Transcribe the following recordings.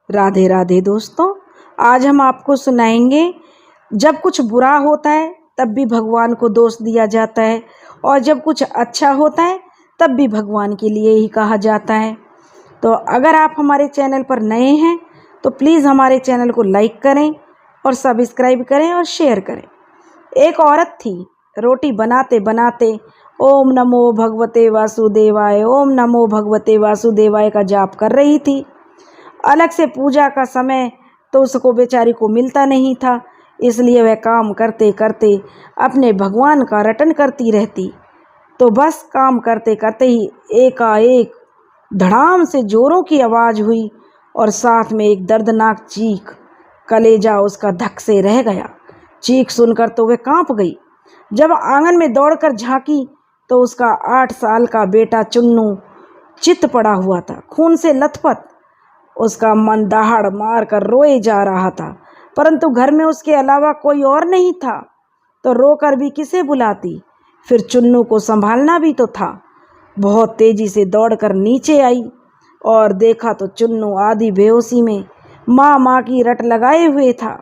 राधे राधे दोस्तों। आज हम आपको सुनाएंगे, जब कुछ बुरा होता है तब भी भगवान को दोष दिया जाता है, और जब कुछ अच्छा होता है तब भी भगवान के लिए ही कहा जाता है। तो अगर आप हमारे चैनल पर नए हैं तो प्लीज़ हमारे चैनल को लाइक करें और सब्सक्राइब करें और शेयर करें। एक औरत थी, रोटी बनाते बनाते ओम नमो भगवते वासुदेवाय, ओम नमो भगवते वासुदेवाय का जाप कर रही थी। अलग से पूजा का समय तो उसको बेचारी को मिलता नहीं था, इसलिए वह काम करते करते अपने भगवान का रटन करती रहती। तो बस काम करते करते ही एकाएक धड़ाम से जोरों की आवाज़ हुई और साथ में एक दर्दनाक चीख। कलेजा उसका धक से रह गया। चीख सुनकर तो वह कांप गई। जब आंगन में दौड़कर झांकी तो उसका 8 साल का बेटा चुन्नू चित पड़ा हुआ था, खून से लथपथ। उसका मन दहाड़ मार कर रोए जा रहा था, परंतु घर में उसके अलावा कोई और नहीं था, तो रोकर भी किसे बुलाती। फिर चुन्नू को संभालना भी तो था। बहुत तेजी से दौड़कर नीचे आई और देखा तो चुन्नू आधी बेहोशी में माँ माँ की रट लगाए हुए था।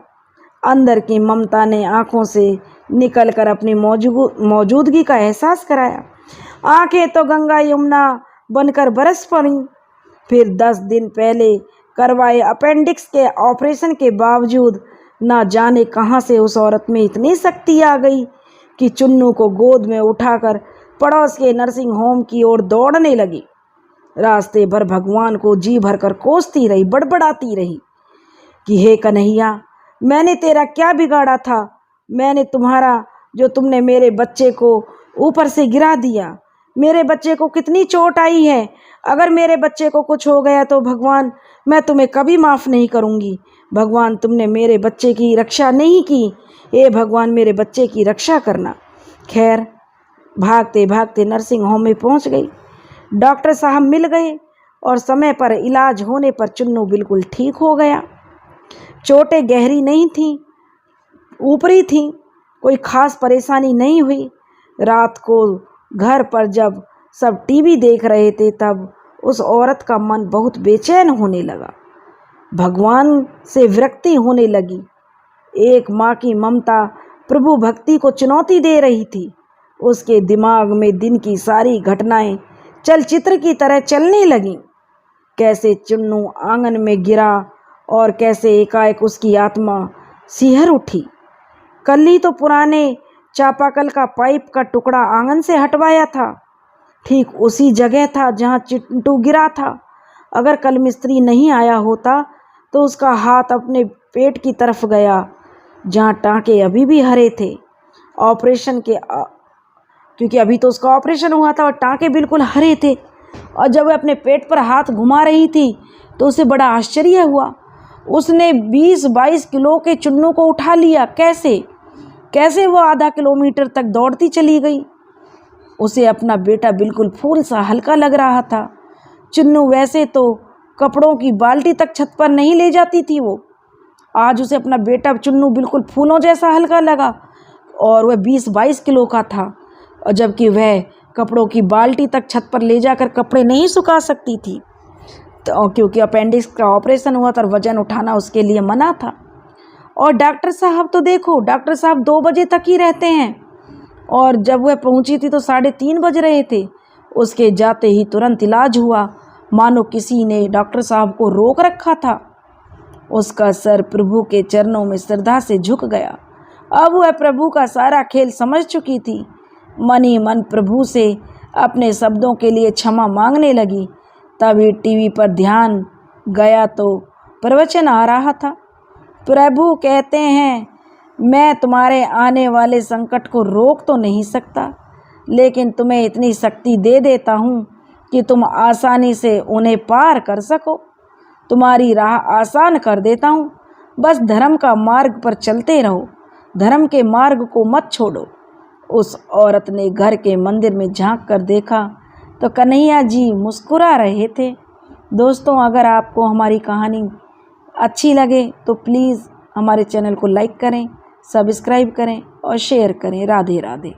अंदर की ममता ने आंखों से निकलकर अपनी मौजूदगी का एहसास कराया। आंखें तो गंगा यमुना बनकर बरस पड़ी। फिर 10 दिन पहले करवाए अपेंडिक्स के ऑपरेशन के बावजूद ना जाने कहां से उस औरत में इतनी शक्ति आ गई कि चुन्नू को गोद में उठाकर पड़ोस के नर्सिंग होम की ओर दौड़ने लगी। रास्ते भर भगवान को जी भरकर कोसती रही, बड़बड़ाती रही कि हे कन्हैया, मैंने तेरा क्या बिगाड़ा था? मैंने तुम्हारा, जो तुमने मेरे बच्चे को ऊपर से गिरा दिया। मेरे बच्चे को कितनी चोट आई है। अगर मेरे बच्चे को कुछ हो गया तो भगवान, मैं तुम्हें कभी माफ़ नहीं करूँगी। भगवान, तुमने मेरे बच्चे की रक्षा नहीं की। हे भगवान, मेरे बच्चे की रक्षा करना। खैर, भागते भागते नर्सिंग होम में पहुँच गई। डॉक्टर साहब मिल गए और समय पर इलाज होने पर चुन्नू बिल्कुल ठीक हो गया। चोटें गहरी नहीं थीं, ऊपरी थीं, कोई खास परेशानी नहीं हुई। रात को घर पर जब सब टीवी देख रहे थे तब उस औरत का मन बहुत बेचैन होने लगा, भगवान से विरक्ति होने लगी। एक माँ की ममता प्रभु भक्ति को चुनौती दे रही थी। उसके दिमाग में दिन की सारी घटनाएं चलचित्र की तरह चलने लगीं। कैसे चुन्नू आंगन में गिरा और कैसे एकाएक उसकी आत्मा सिहर उठी। कल ही तो पुराने चापाकल का पाइप का टुकड़ा आंगन से हटवाया था, ठीक उसी जगह था जहां चिंटू गिरा था। अगर कल मिस्त्री नहीं आया होता तो उसका हाथ अपने पेट की तरफ गया, जहां टाँके अभी भी हरे थे। ऑपरेशन के क्योंकि अभी तो उसका ऑपरेशन हुआ था और टाँके बिल्कुल हरे थे। और जब वह अपने पेट पर हाथ घुमा रही थी तो उसे बड़ा आश्चर्य हुआ। उसने 20-22 किलो के चुन्नू को उठा लिया। कैसे वो आधा किलोमीटर तक दौड़ती चली गई। उसे अपना बेटा बिल्कुल फूल सा हल्का लग रहा था। चुन्नू वैसे तो कपड़ों की बाल्टी तक छत पर नहीं ले जाती थी, वो आज उसे अपना बेटा चुन्नू बिल्कुल फूलों जैसा हल्का लगा, और वह 20-22 किलो का था। और जबकि वह कपड़ों की बाल्टी तक छत पर ले जाकर कपड़े नहीं सुखा सकती थी, तो क्योंकि अपेंडिक्स का ऑपरेशन हुआ था, वजन उठाना उसके लिए मना था। और डॉक्टर साहब तो देखो, डॉक्टर साहब 2 बजे तक ही रहते हैं, और जब वह पहुंची थी तो 3:30 बज रहे थे। उसके जाते ही तुरंत इलाज हुआ, मानो किसी ने डॉक्टर साहब को रोक रखा था। उसका सर प्रभु के चरणों में श्रद्धा से झुक गया। अब वह प्रभु का सारा खेल समझ चुकी थी। मन ही मन प्रभु से अपने शब्दों के लिए क्षमा मांगने लगी। तभी टीवी पर ध्यान गया तो प्रवचन आ रहा था। प्रभु कहते हैं, मैं तुम्हारे आने वाले संकट को रोक तो नहीं सकता, लेकिन तुम्हें इतनी शक्ति दे देता हूँ कि तुम आसानी से उन्हें पार कर सको। तुम्हारी राह आसान कर देता हूँ, बस धर्म का मार्ग पर चलते रहो, धर्म के मार्ग को मत छोड़ो। उस औरत ने घर के मंदिर में झांक कर देखा तो कन्हैया जी मुस्कुरा रहे थे। दोस्तों, अगर आपको हमारी कहानी अच्छी लगे तो प्लीज़ हमारे चैनल को लाइक करें, सब्सक्राइब करें और शेयर करें। राधे राधे।